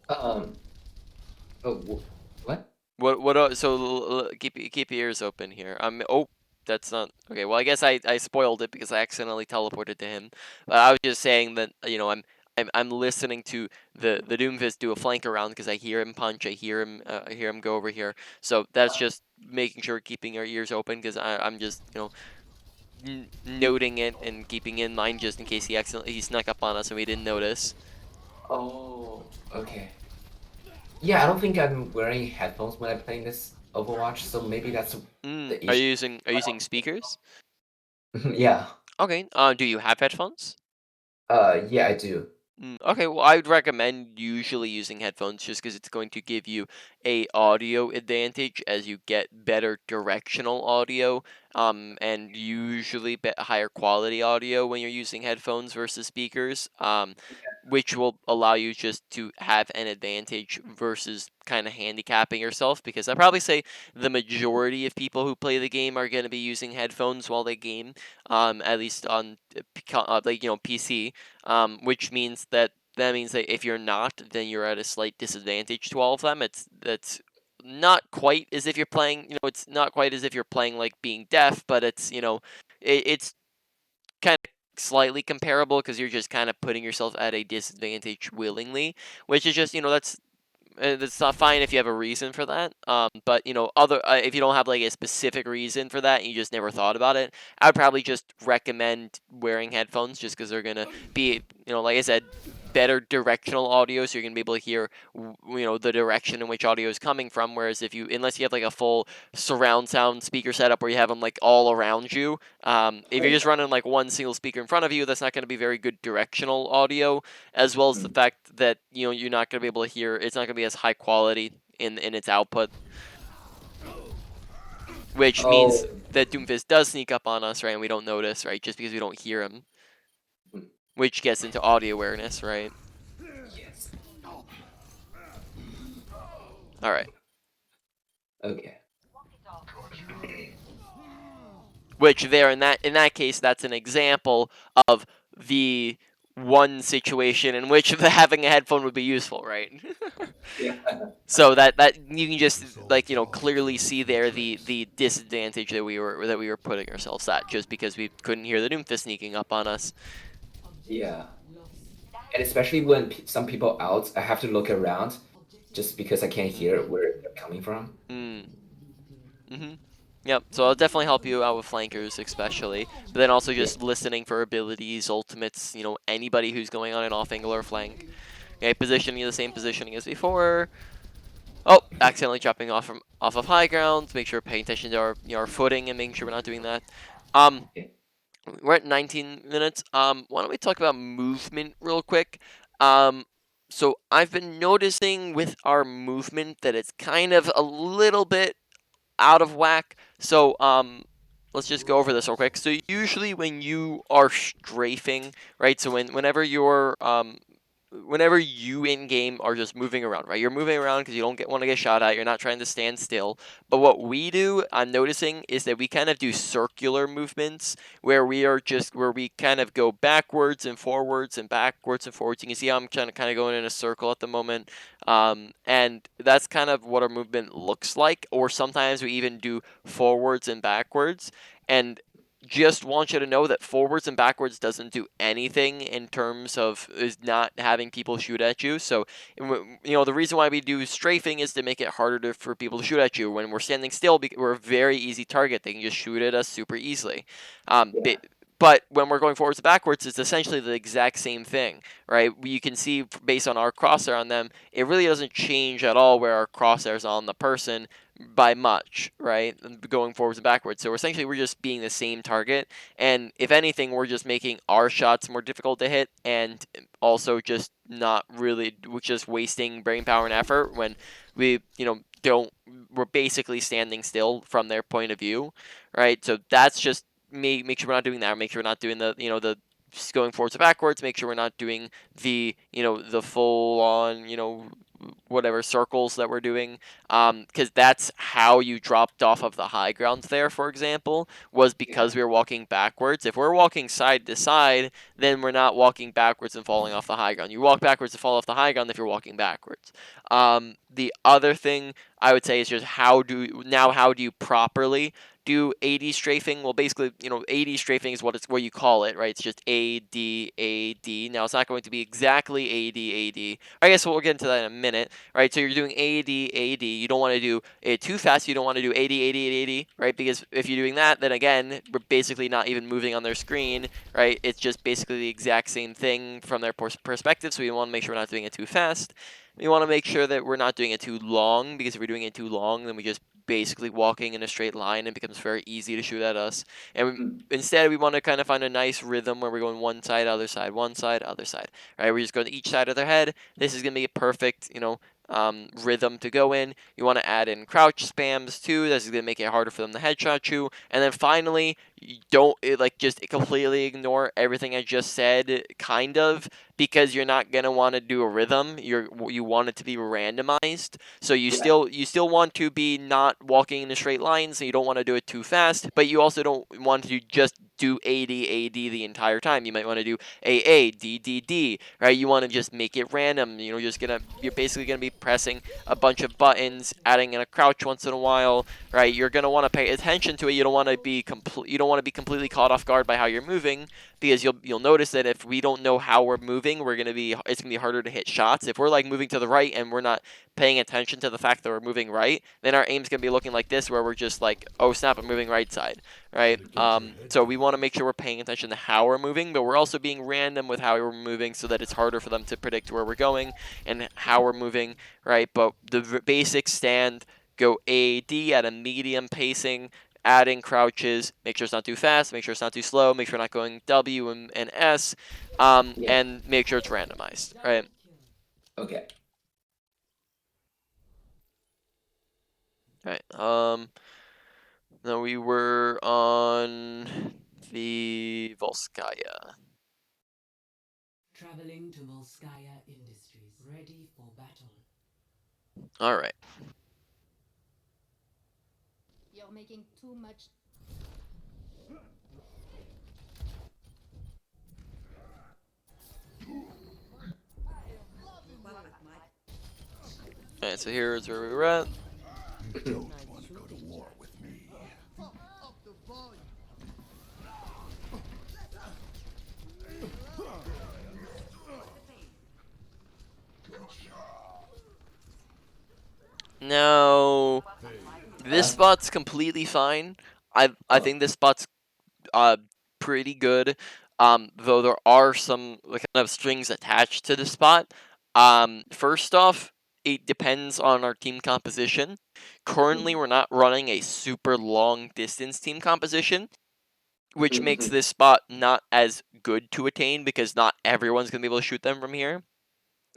Um. Oh, what? So keep your ears open here. Oh, that's not okay. Well, I guess I spoiled it because I accidentally teleported to him. But I was just saying that I'm listening to the Doomfist do a flank around because I hear him punch, I hear him go over here. So that's just making sure keeping our ears open because I'm just noting it and keeping in mind just in case he snuck up on us and we didn't notice. Oh, okay. Yeah, I don't think I'm wearing headphones when I'm playing this Overwatch, so maybe that's the Are issue. you using speakers? Yeah. Okay. Do you have headphones? Yeah, I do. Okay, well, I would recommend usually using headphones just because it's going to give you a audio advantage as you get better directional audio, and usually higher quality audio when you're using headphones versus speakers, which will allow you just to have an advantage versus kind of handicapping yourself. Because I probably say the majority of people who play the game are going to be using headphones while they game, at least on PC, which means that if you're not, then you're at a slight disadvantage to all of them. That's not quite as if you're playing, it's not quite as if you're playing like being deaf, but it's kind of slightly comparable because you're just kind of putting yourself at a disadvantage willingly, which is just, that's not fine if you have a reason for that. But other if you don't have like a specific reason for that and you just never thought about it, I'd probably just recommend wearing headphones just because they're gonna be, like I said, better directional audio, so you're gonna be able to hear, the direction in which audio is coming from. Whereas unless you have like a full surround sound speaker setup where you have them like all around you, if you're just running like one single speaker in front of you, that's not gonna be very good directional audio, as well as the Mm. fact that you're not going to be able to hear. It's not going to be as high quality in its output, which means Oh. that Doomfist does sneak up on us, right? And we don't notice, right? Just because we don't hear him, Mm. which gets into audio awareness, right? Yes. All right. Okay. Which there in that case, that's an example of the one situation in which having a headphone would be useful, right? Yeah. So that you can just like clearly see there the disadvantage that we were putting ourselves at just because we couldn't hear the Doomfist sneaking up on us. Objective Yeah. lost. And especially when some people out, I have to look around Objective just because I can't hear where they're coming from. Mm. Mm-hmm. Yep. So I'll definitely help you out with flankers, especially, but then also Yeah. just listening for abilities, ultimates. Anybody who's going on an off angle or flank. Okay, positioning the same positioning as before. Oh, accidentally jumping off of high ground. Make sure we're paying attention to our footing and making sure we're not doing that. Um, Yeah. we're at 19 minutes. Why don't we talk about movement real quick? Um, so I've been noticing with our movement that it's kind of a little bit out of whack. So let's just go over this real quick. So usually when you are strafing, right? So whenever whenever you in game are just moving around, right? You're moving around because you don't want to get shot at. You're not trying to stand still. But what we do, I'm noticing, is that we kind of do circular movements where we kind of go backwards and forwards and backwards and forwards. You can see how I'm trying to kind of going in a circle at the moment. And that's kind of what our movement looks like. Or sometimes we even do forwards and backwards. And just want you to know that forwards and backwards doesn't do anything in terms of is not having people shoot at you. So, the reason why we do strafing is to make it harder for people to shoot at you. When we're standing still, we're a very easy target. They can just shoot at us super easily. Yeah. but when we're going forwards and backwards, it's essentially the exact same thing, right? You can see based on our crosshair on them, it really doesn't change at all where our crosshairs on the person by much, right? Going forwards and backwards. So essentially, we're just being the same target, and if anything, we're just making our shots more difficult to hit, and also just not really, just wasting brain power and effort when we, don't. We're basically standing still from their point of view, right? So that's just make sure we're not doing that. Make sure we're not doing the going forwards and backwards. Make sure we're not doing the full on whatever circles that we're doing, because that's how you dropped off of the high ground there, for example, was because Yeah. we were walking backwards. If we're walking side to side, then we're not walking backwards and falling off the high ground. You walk backwards and fall off the high ground if you're walking backwards. The other thing I would say is just how do you properly do AD strafing? Well, basically, AD strafing is what you call it, right? It's just AD AD. Now, it's not going to be exactly AD AD. I guess we'll get into that in a minute, right? So you're doing AD AD. You don't want to do it too fast. You don't want to do AD AD AD, right? Because if you're doing that, then again, we're basically not even moving on their screen, right? It's just basically the exact same thing from their perspective. So we want to make sure we're not doing it too fast. We want to make sure that we're not doing it too long, because if we're doing it too long, then we just basically walking in a straight line and it becomes very easy to shoot at us. And Mm. instead, we want to kind of find a nice rhythm where we're going one side, other side, one side, other side. Right? We're just going to each side of their head. This is going to be a perfect, rhythm to go in. You want to add in crouch spams too. This is going to make it harder for them to headshot you. And then finally, you don't just completely ignore everything I just said, kind of, because you're not gonna want to do a rhythm. You want it to be randomized. So you Yeah. still want to be not walking in a straight line. So you don't want to do it too fast, but you also don't want to just do AD the entire time. You might want to do AA, D, right? You want to just make it random. You're basically gonna be pressing a bunch of buttons, adding in a crouch once in a while, right? You're gonna want to pay attention to it. You don't want to be completely caught off guard by how you're moving, because you'll notice that if we don't know how we're moving, it's gonna be harder to hit shots. If we're like moving to the right and we're not paying attention to the fact that we're moving right, then our aim's gonna be looking like this, where we're just like, oh snap, I'm moving right side, right? So we want to make sure we're paying attention to how we're moving, but we're also being random with how we're moving, so that it's harder for them to predict where we're going and how we're moving, right? But the basic stand, go AD at a medium pacing, adding crouches, make sure it's not too fast, make sure it's not too slow, make sure we're not going W and S, Yeah. and make sure it's randomized, right? Okay. Right. Now we were on the Volskaya. Traveling to Volskaya Industries. Ready for battle. All right. You're making too much. All right. So here's where we were at. You don't want to go to war with me. Now this spot's completely fine. I Oh. think this spot's pretty good. Though there are some kind of strings attached to this spot. First off, it depends on our team composition. Currently, we're not running a super long distance team composition, which makes Mm-hmm. this spot not as good to attain, because not everyone's gonna be able to shoot them from here.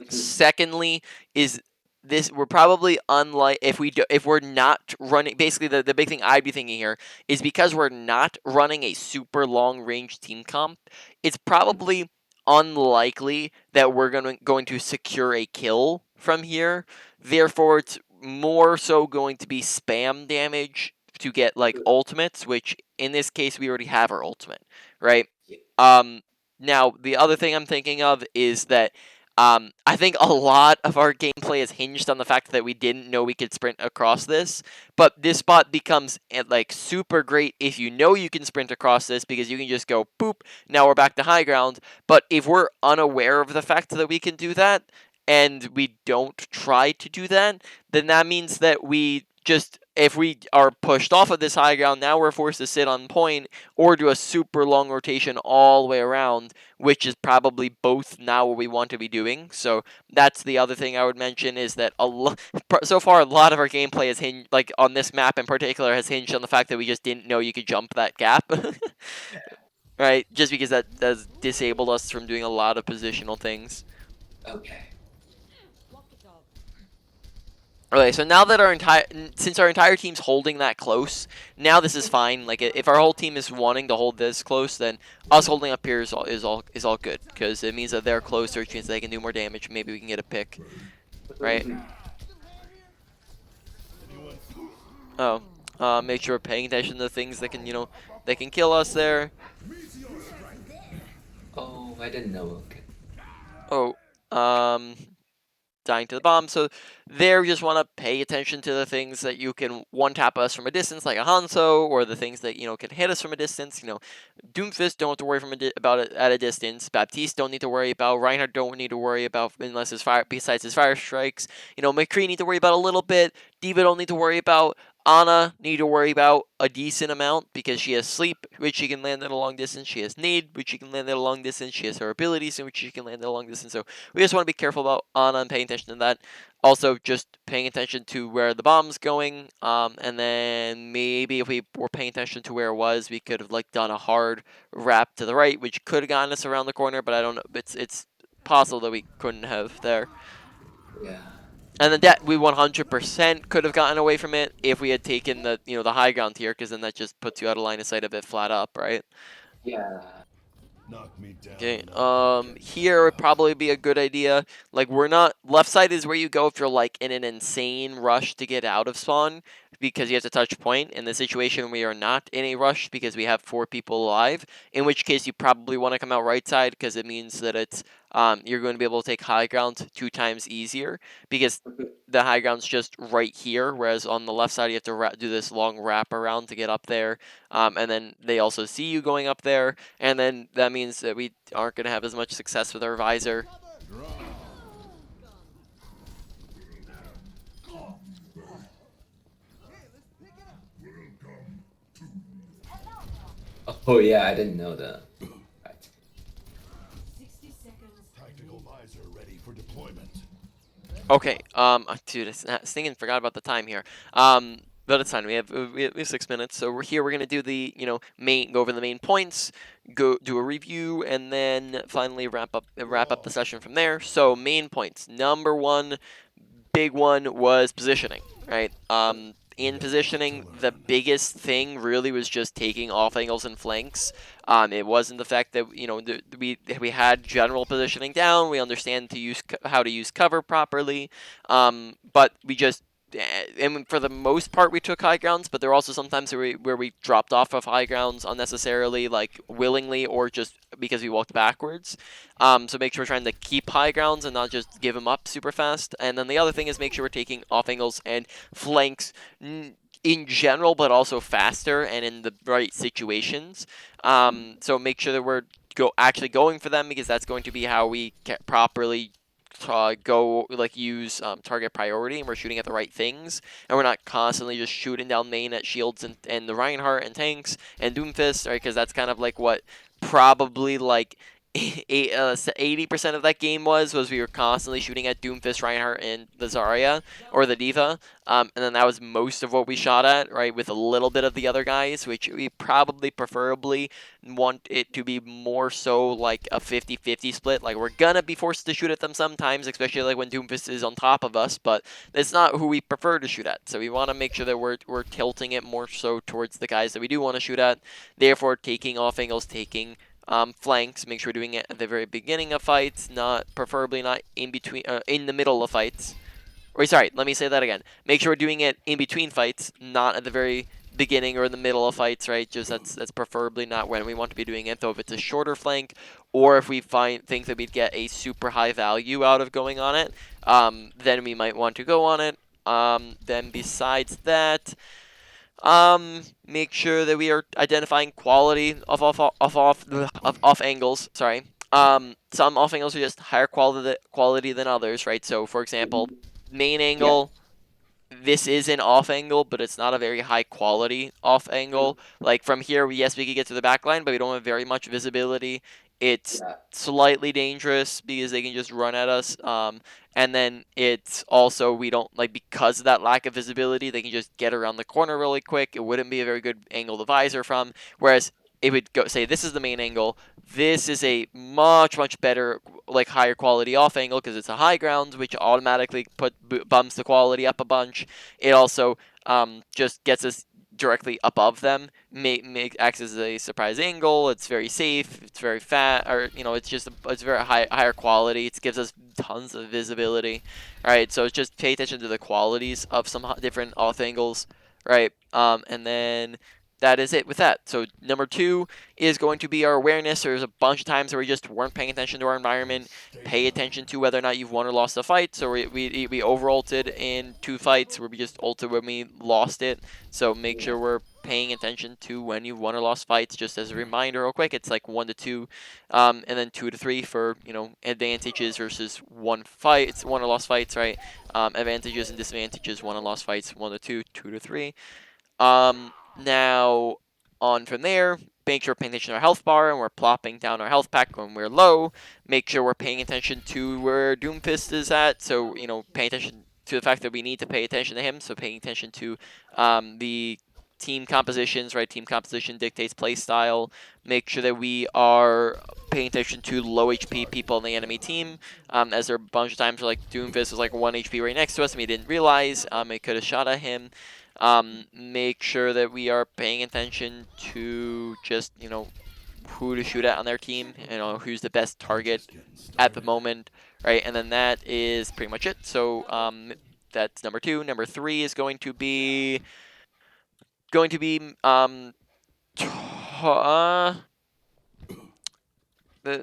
Secondly, is this we're probably unlike if we're not running, basically the big thing I'd be thinking here is, because we're not running a super long range team comp, it's probably unlikely that we're going to secure a kill from here. Therefore, it's more so going to be spam damage to get like ultimates, which in this case we already have our ultimate, right? Yeah. Um Now the other thing I'm thinking of is that I think a lot of our gameplay is hinged on the fact that we didn't know we could sprint across this, but this spot becomes like super great if you know you can sprint across this, because you can just go boop, now we're back to high ground. But if we're unaware of the fact that we can do that, and we don't try to do that, then that means that we just if we are pushed off of this high ground, now we're forced to sit on point or do a super long rotation all the way around, which is probably both now what we want to be doing. So that's the other thing I would mention is that so far a lot of our gameplay has hinged, like on this map in particular, has hinged on the fact that we just didn't know you could jump that gap. Right, just because that has disabled us from doing a lot of positional things. Okay. Okay, so now that since our entire team's holding that close, now this is fine. Like if our whole team is wanting to hold this close, then us holding up here is all good because it means that they're closer, which means they can do more damage. Maybe we can get a pick, right? Oh, make sure we're paying attention to things that can they can kill us there. Oh, I didn't know. Okay. Oh, dying to the bomb. So there, you just want to pay attention to the things that you can one-tap us from a distance, like a Hanzo, or the things that can hit us from a distance. Doomfist don't have to worry about it at a distance. Baptiste don't need to worry about. Reinhardt don't need to worry about unless his fire, besides his fire strikes. McCree need to worry about a little bit. Diva don't need to worry about. Ana need to worry about a decent amount because she has sleep, which she can land at a long distance. She has need, which she can land at a long distance. She has her abilities, in which she can land at a long distance. So we just want to be careful about Ana and paying attention to that. Also, just paying attention to where the bomb's going, and then maybe if we were paying attention to where it was, we could have done a hard wrap to the right, which could have gotten us around the corner. But I don't know. It's possible that we couldn't have there. Yeah. And then that we 100% could have gotten away from it if we had taken the high ground here, because then that just puts you out of line of sight of it flat up, right? Yeah. Knock me down. Okay, and I'll get here would you probably be a good idea. We're not, left side is where you go if you're in an insane rush to get out of spawn, because you have to touch point. In the situation, we are not in a rush because we have 4 people alive, in which case you probably want to come out right side, because it means that it's, you're going to be able to take high ground 2 times easier, because the high ground's just right here, whereas on the left side you have to do this long wrap around to get up there, and then they also see you going up there, and then that means that we aren't going to have as much success with our visor. Oh yeah, I didn't know that. Right. 60 seconds. Tactical visor ready for deployment. Okay, dude, I was thinking, forgot about the time here. But it's fine. We have 6 minutes, so we're gonna do the go over the main points, go do a review, and then finally wrap up the session from there. So main points. Number one, big one was positioning, right? In positioning, the biggest thing really was just taking off angles and flanks. It wasn't the fact that we had general positioning down. We understand how to use cover properly, but we just. And for the most part, we took high grounds, but there were also sometimes where we dropped off of high grounds unnecessarily, willingly, or just because we walked backwards. So make sure we're trying to keep high grounds and not just give them up super fast. And then the other thing is make sure we're taking off angles and flanks in general, but also faster and in the right situations. So make sure that we're actually going for them, because that's going to be how we properly use target priority, and we're shooting at the right things, and we're not constantly just shooting down main at shields and the Reinhardt and tanks and Doomfist, right? Because that's kind of what probably 80% of that game was we were constantly shooting at Doomfist, Reinhardt, and the Zarya or the Diva, and then that was most of what we shot at, right? With a little bit of the other guys, which we preferably want it to be more so like a 50-50 split. We're gonna be forced to shoot at them sometimes, especially when Doomfist is on top of us, but it's not who we prefer to shoot at. So we want to make sure that we're tilting it more so towards the guys that we do want to shoot at. Therefore, taking off angles, taking flanks, make sure we're doing it at the very beginning of fights, preferably not in between, in the middle of fights. Or sorry, let me say that again. Make sure we're doing it in between fights, not at the very beginning or in the middle of fights, right? Just that's preferably not when we want to be doing it. Though if it's a shorter flank, or if we think that we'd get a super high value out of going on it, then we might want to go on it. Then besides that, make sure that we are identifying quality of off angles. Sorry. Some off angles are just higher quality than others, right? So, for example, main Yeah. angle, this is an off angle, but it's not a very high quality off angle. Like from here, yes, we could get to the back line, but we don't have very much visibility. It's Yeah. slightly dangerous because they can just run at us. And then it's also we don't like because of that lack of visibility, they can just get around the corner really quick. It wouldn't be a very good angle to visor from. Whereas it would go say this is the main angle. This is a much better like higher quality off angle because it's a high ground, which automatically bumps the quality up a bunch. It also just gets us directly above them, acts as a surprise angle. It's very safe. It's very fat, or it's just it's very higher quality. It gives us tons of visibility. All right, so just pay attention to the qualities of some different off angles, right? And then that is it with that. So number 2 is going to be our awareness. There's a bunch of times where we just weren't paying attention to our environment. Pay attention to whether or not you've won or lost a fight. So we over ulted in 2 fights where we just ulted when we lost it. So make sure we're paying attention to when you've won or lost fights. Just as a reminder, real quick, it's like 1 to 2, and then 2 to 3 for advantages versus 1 fight. It's won or lost fights, right? Advantages and disadvantages, won or lost fights, 1 to 2, 2 to 3. Now, on from there, make sure we're paying attention to our health bar and we're plopping down our health pack when we're low. Make sure we're paying attention to where Doomfist is at. So, paying attention to the fact that we need to pay attention to him. So, paying attention to the team compositions, right? Team composition dictates play style. Make sure that we are paying attention to low HP people in the enemy team. As there are a bunch of times where like Doomfist was like 1 HP right next to us and we didn't realize it could have shot at him. Make sure that we are paying attention to just, who to shoot at on their team, who's the best target at the moment, right? And then that is pretty much it. So that's number 2. Number 3 is going to be the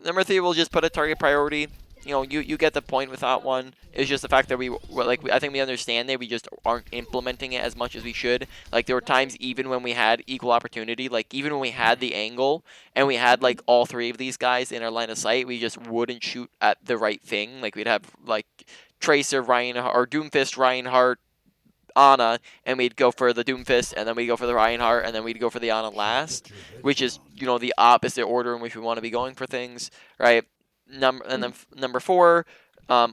number 3 will just put a target priority. You get the point with that one. It's just the fact that I think we understand that we just aren't implementing it as much as we should. Like there were times even when we had equal opportunity, like even when we had the angle and we had like all 3 of these guys in our line of sight, we just wouldn't shoot at the right thing. Like we'd have like Tracer, Reinhardt, or Doomfist, Reinhardt, Ana, and we'd go for the Doomfist, and then we'd go for the Reinhardt, and then we'd go for the Ana last, which is the opposite order in which we want to be going for things, right? Number 4,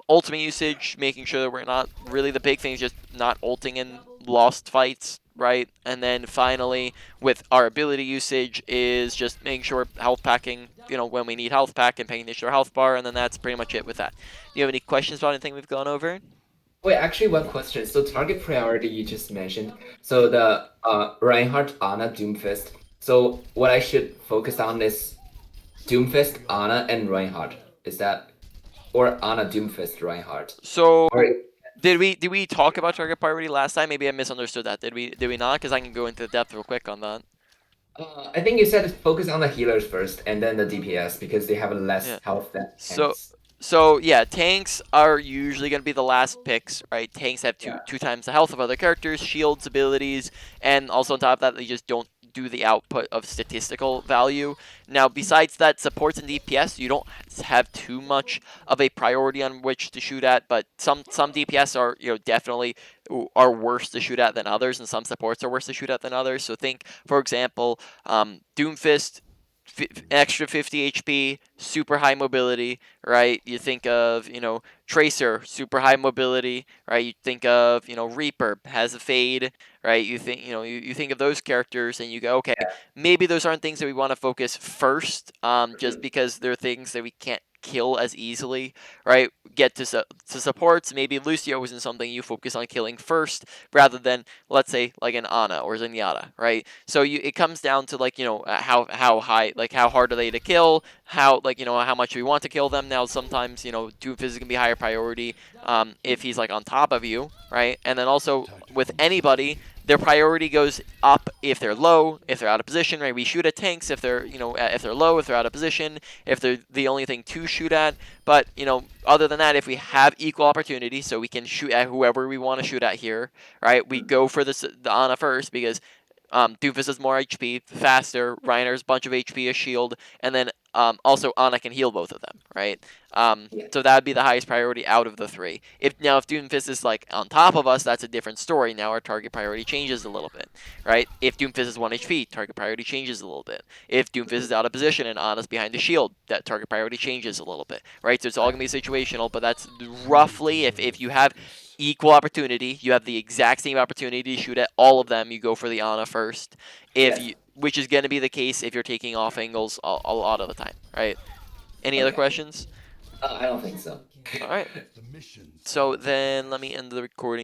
ultimate usage, making sure that we're not really the big things, just not ulting in lost fights, right? And then finally, with our ability usage, is just making sure we're health packing, when we need health pack and paying attention to our health bar, and then that's pretty much it with that. Do you have any questions about anything we've gone over? Wait, actually, one question. So target priority you just mentioned. So the Reinhardt, Ana, Doomfist. So what I should focus on is Doomfist, Ana, and Reinhardt. Is that or Ana, Doomfist, Reinhardt? So Or did we talk about target priority last time? Maybe I misunderstood that. Did we not? Because I can go into depth real quick on that. I think you said focus on the healers first, and then the DPS because they have less Yeah. health than So tanks. so yeah, tanks are usually going to be the last picks, right? Tanks have Yeah. two times the health of other characters, shields, abilities, and also on top of that, they just don't do the output of statistical value. Now, besides that, supports and DPS, you don't have too much of a priority on which to shoot at, but some DPS are definitely are worse to shoot at than others, and some supports are worse to shoot at than others. So think, for example, Doomfist. Extra 50 HP, super high mobility, right? You think of, Tracer, super high mobility, right? You think of, Reaper has a fade, right? You think, you think of those characters and you go, okay, maybe those aren't things that we want to focus first, just because they're things that we can't kill as easily, right? Get to supports. Maybe Lucio isn't something you focus on killing first, rather than let's say like an Ana or Zenyatta, right? So it comes down to like how high, like how hard are they to kill, how like how much we want to kill them. Now sometimes Doomfist can be higher priority if he's like on top of you, right? And then also with anybody, their priority goes up if they're low, if they're out of position, right? We shoot at tanks if they're, if they're low, if they're out of position, if they're the only thing to shoot at. But, other than that, if we have equal opportunity, so we can shoot at whoever we want to shoot at here, right? We go for the Ana first because Doomfist has more HP, faster. Reiner has a bunch of HP, a shield, and then also Ana can heal both of them, right? Yeah. So that would be the highest priority out of the three. If Doomfist is like on top of us, that's a different story. Now our target priority changes a little bit, right? If Doomfist is 1 HP, target priority changes a little bit. If Doomfist is out of position and Ana's behind the shield, that target priority changes a little bit, right? So it's all gonna be situational, but that's roughly if you have equal opportunity, you have the exact same opportunity to shoot at all of them, you go for the Ana first. If Yes. you, which is going to be the case if you're taking off angles a lot of the time, right? Any other Okay. questions? I don't think so. All right. The mission So starts then let me first. end the recording.